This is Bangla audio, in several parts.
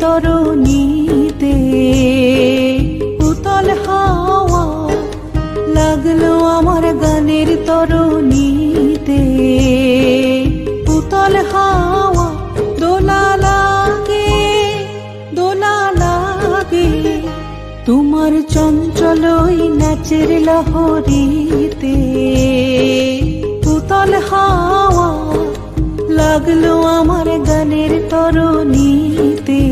তরুণীতে উতল হাওয়া লাগলো আমার গানের তরুণীতে। উতল হাওয়া দোলা লাগে, দোলা লাগে তোমার চঞ্চল ওই নাচের লহরীতে। উতল হাওয়া লাগলো আমার গানের তরুণীতে।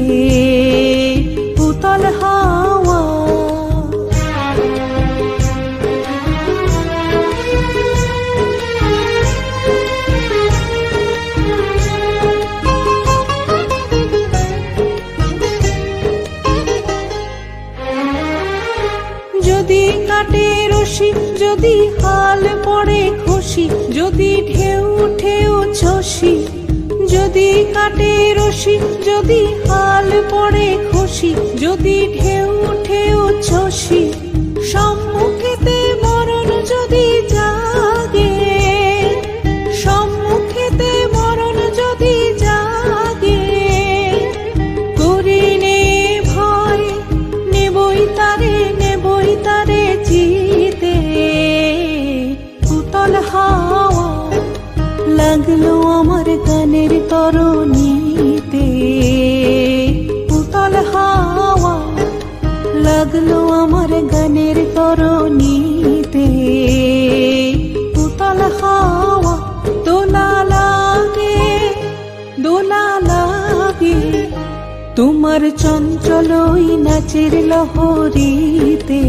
উতল হাওয়া যদি কাটে রশি, যদি হাল পড়ে খুশি, যদি ঢেউ ঢেউ ছসি, যদি কাটে রশি, যদি হাল পড়ে খুশি, যদি ঢেউ ঢেউ ছসি, সম্মুখেতে মরণ যদি জাগে, সম্মুখেতে মরণ যদি জাগে, করিনে ভয় নেবই তারে, নেবই তারে জিতে। উতল হাওয়া লাগলো আমার গানের তরুণীতে। উতল হাওয়া লাগলো আমার গানের তরুণীতে। উতল হাওয়া দোলা লাগে, দোলা লাগে তোমার চঞ্চল ওই নাচের লহরীতে।